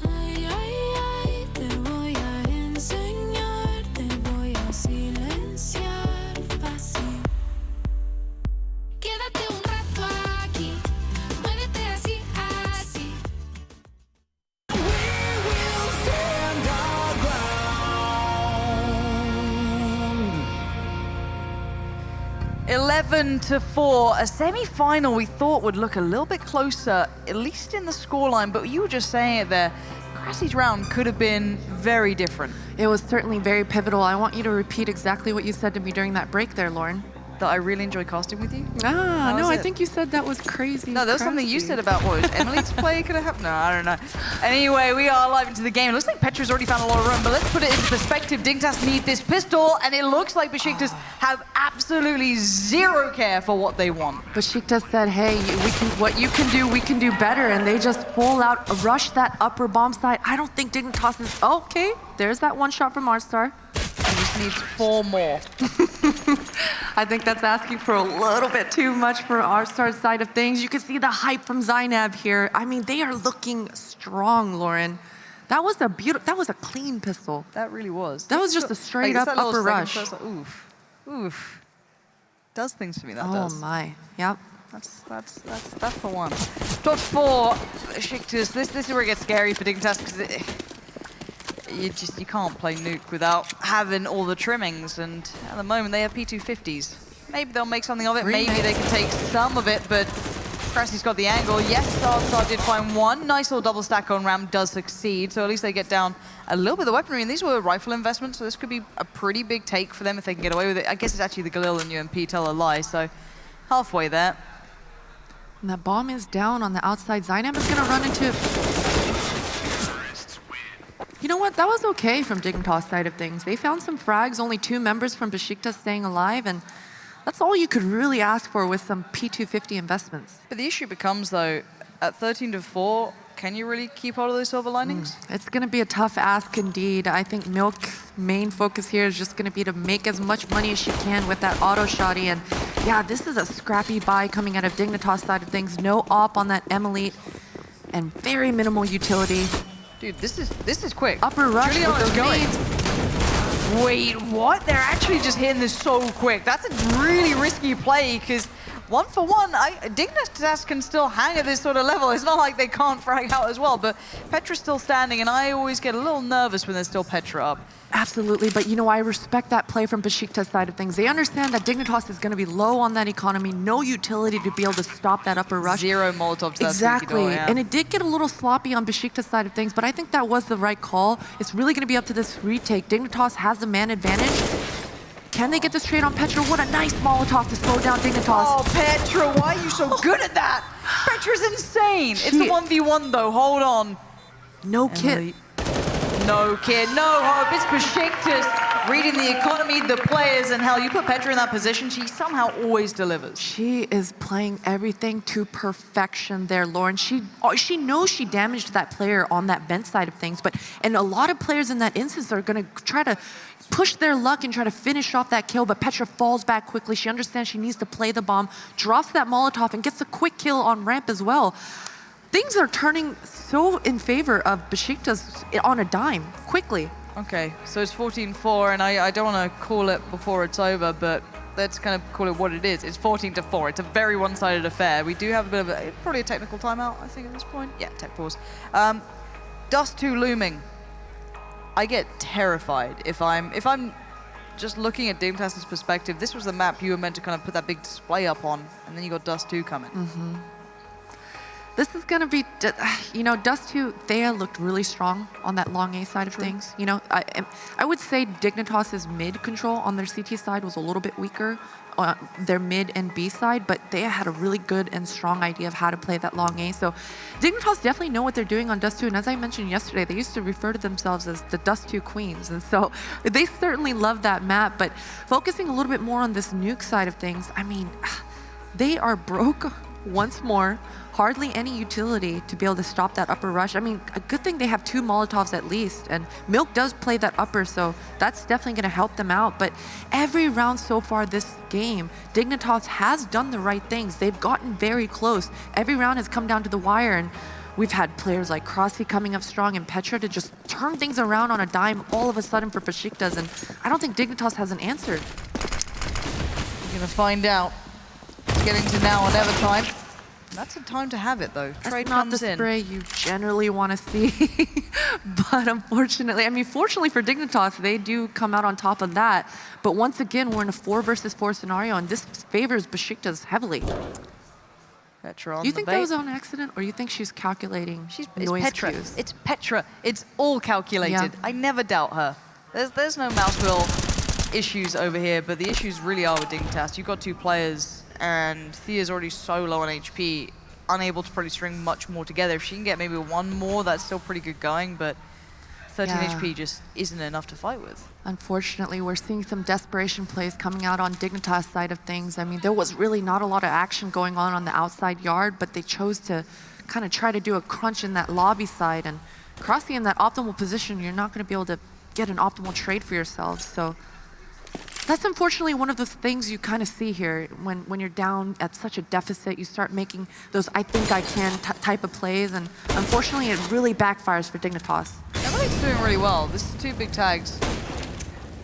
Ay, ay, ay, te voy a enseñar, te voy a silenciar fácil. Quédate un rato aquí, muévete así, así. We will stand our ground. 11-4, a semi-final we thought would look a little bit closer, at least in the scoreline, but you were just saying it there. Crassie's round could have been very different. It was certainly very pivotal. I want you to repeat exactly what you said to me during that break there, Lauren. That I really enjoy casting with you? Ah, no, I think you said that was crazy. No, there was something you said about what was Emily's play could have happened. No, I don't know. Anyway, we are live into the game. It looks like Petra's already found a lot of room, but let's put it into perspective. Dignitas need this pistol, and it looks like Besiktas have absolutely zero care for what they want. Besiktas said, hey, what you can do, we can do better, and they just full out rush that upper bomb side. I don't think Dignitas is, okay, there's that one shot from R-Star. He just needs 4 more. I think that's asking for a little bit too much for R-Star's side of things. You can see the hype from Zainab here. I mean, they are looking strong, Lauren. That was a clean pistol. That really was. That was just a straight up upper rush. Like, oof, oof. Does things to me, that does. does. Oh my, yep. That's for one. Top 4, Besiktas. This is where it gets scary for Dignitas, because you can't play Nuke without having all the trimmings, and at the moment they have P250s. Maybe they'll make something of it, maybe they can take some of it, but Crassie's got the angle. Yes, Star did find one. Nice little double stack on Ram does succeed, so at least they get down a little bit of the weaponry, and these were rifle investments, so this could be a pretty big take for them if they can get away with it. I guess it's actually the Galil and UMP tell a lie, so halfway there. And that bomb is down on the outside. Zainab is gonna run into... You know what? That was okay from Dignitas' side of things. They found some frags, only 2 members from Besiktas staying alive, and that's all you could really ask for with some P250 investments. But the issue becomes, though, at 13-4, can you really keep hold of those silver linings? It's going to be a tough ask indeed. I think Milk's main focus here is just going to be to make as much money as she can with that auto shotty. And yeah, this is a scrappy buy coming out of Dignitas' side of things. No op on that Emily, and very minimal utility. Dude, this is quick. Upper rush with those nades. Wait, what? They're actually just hitting this so quick. That's a really risky play, because 1 for 1, Dignitas can still hang at this sort of level. It's not like they can't frag out as well, but Petra's still standing, and I always get a little nervous when there's still Petra up. Absolutely, but you know, I respect that play from Besiktas' side of things. They understand that Dignitas is going to be low on that economy, no utility to be able to stop that upper rush. 0 Molotovs. Exactly, door, yeah. And it did get a little sloppy on Besiktas' side of things, but I think that was the right call. It's really going to be up to this retake. Dignitas has the man advantage. Can they get this trade on Petra? What a nice Molotov to slow down Dignitas. Oh, Petra, why are you so good at that? Petra's insane. It's the 1v1 though, hold on. No kit. No kid, no hope. It's Besiktas reading the economy, the players, and hell, you put Petra in that position, she somehow always delivers. She is playing everything to perfection there, Lauren. She knows she damaged that player on that vent side of things, and a lot of players in that instance are going to try to push their luck and try to finish off that kill, but Petra falls back quickly. She understands she needs to play the bomb, drops that Molotov, and gets a quick kill on ramp as well. Things are turning so in favor of Besiktas on a dime, quickly. Okay, so it's 14-4, and I don't want to call it before it's over, but let's kind of call it what it is. It's 14-4. It's a very one-sided affair. We do have a bit of probably a technical timeout, I think, at this point. Yeah, tech pause. Dust 2 looming. I get terrified if I'm just looking at Dignitas' perspective. This was the map you were meant to kind of put that big display up on, and then you got Dust 2 coming. This is going to be, you know, Dust 2, Thea looked really strong on that long A side of things. You know, I would say Dignitas' mid control on their CT side was a little bit weaker, their mid and B side, but Thea had a really good and strong idea of how to play that long A. So Dignitas definitely know what they're doing on Dust 2, and as I mentioned yesterday, they used to refer to themselves as the Dust 2 Queens, and so they certainly love that map, but focusing a little bit more on this Nuke side of things, I mean, they are broke once more. Hardly any utility to be able to stop that upper rush. I mean, a good thing they have 2 Molotovs at least, and Milk does play that upper, so that's definitely going to help them out. But every round so far this game, Dignitas has done the right things. They've gotten very close. Every round has come down to the wire, and we've had players like Crossie coming up strong and Petra to just turn things around on a dime all of a sudden for Besiktas, and I don't think Dignitas has an answer. We're going to find out. It's getting to now or never time. That's a time to have it, though. Trade not the spray you generally want to see. But unfortunately, I mean, fortunately for Dignitas, they do come out on top of that. But once again, we're in a 4 versus 4 scenario, and this favors Besiktas heavily. Petra on You the think bait. that was on accident, or you think she's calculating It's noise Petra. cues? It's Petra. It's all calculated. Yeah. I never doubt her. There's no mouse wheel issues over here, but the issues really are with Dignitas. You've got two players, and Thea's already so low on HP, unable to probably string much more together. If she can get maybe one more, that's still pretty good going, but 13 Yeah. HP just isn't enough to fight with. Unfortunately, we're seeing some desperation plays coming out on Dignitas' side of things. I mean, there was really not a lot of action going on the outside yard, but they chose to kind of try to do a crunch in that lobby side. And crossing in that optimal position, you're not going to be able to get an optimal trade for yourselves. So that's unfortunately one of those things you kind of see here. When you're down at such a deficit, you start making those I think I can type of plays. And unfortunately, it really backfires for Dignitas. Emily's doing really well. This is two big tags.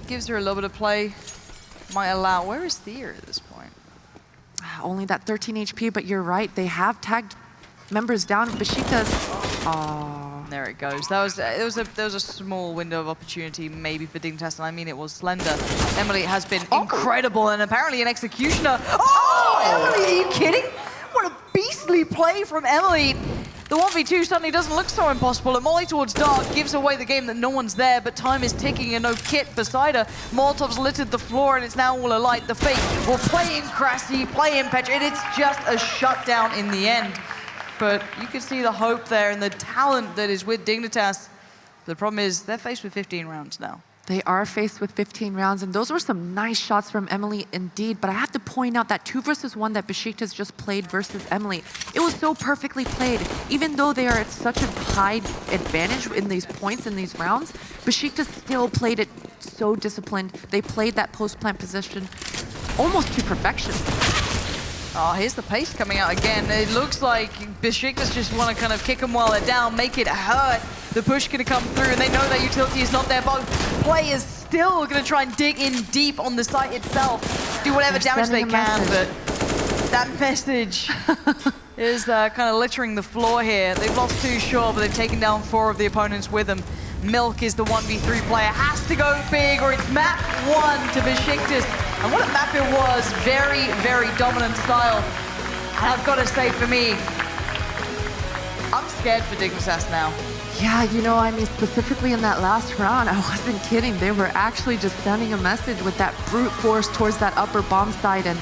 Gives her a little bit of play. Might allow... Where is Thea at this point? Only that 13 HP, but you're right. They have tagged members down. Besiktas. Oh. There it goes. There was a small window of opportunity maybe for Dignitas, and I mean it was slender. Emily has been incredible and apparently an executioner. Oh, Emily, are you kidding? What a beastly play from Emily. The 1v2 suddenly doesn't look so impossible. A molly towards Dark gives away the game that no one's there, but time is ticking and no kit beside her. Molotov's littered the floor and it's now all alight. The fake will play in Krasi, play in Petra, and it's just a shutdown in the end. But you can see the hope there and the talent that is with Dignitas. The problem is they're faced with 15 rounds now. They are faced with 15 rounds, and those were some nice shots from Emily indeed. But I have to point out that 2 versus 1 that Besiktas just played versus Emily, it was so perfectly played. Even though they are at such a high advantage in these points in these rounds, Besiktas still played it so disciplined. They played that post-plant position almost to perfection. Oh, here's the pace coming out again. It looks like Besiktas just want to kind of kick them while they're down, make it hurt. The push going to come through, and they know that utility is not there, but play is still going to try and dig in deep on the site itself. Do whatever damage they can, but that message is kind of littering the floor here. They've lost 2, sure, but they've taken down 4 of the opponents with them. Milk is the 1v3 player, has to go big, or it's map 1 to Besiktas. And what a map it was, very, very dominant style. And I've got to say, for me, I'm scared for Dignitas now. Yeah, you know, I mean, specifically in that last round, I wasn't kidding. They were actually just sending a message with that brute force towards that upper bomb side. And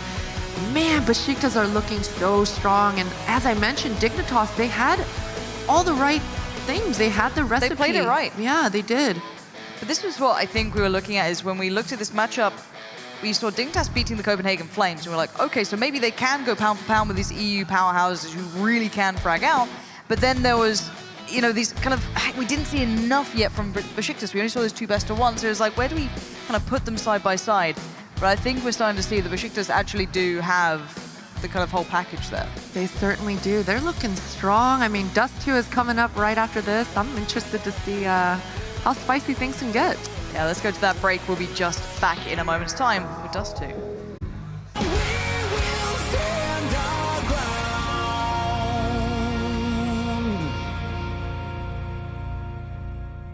man, Besiktas are looking so strong. And as I mentioned, Dignitas, they had all the right things. They had the recipe. They played it right. Yeah, they did. But this was what I think we were looking at, is when we looked at this matchup, we saw Dignitas beating the Copenhagen Flames, and we're like, okay, so maybe they can go pound for pound with these EU powerhouses who really can frag out. But then there was, you know, these kind of, we didn't see enough yet from Besiktas. We only saw those 2 best of 1, so it was like, where do we kind of put them side by side? But I think we're starting to see that Besiktas actually do have the kind of whole package there. They certainly do. They're looking strong. I mean, Dust 2 is coming up right after this. I'm interested to see how spicy things can get. Yeah, let's go to that break. We'll be just back in a moment's time with Dust 2.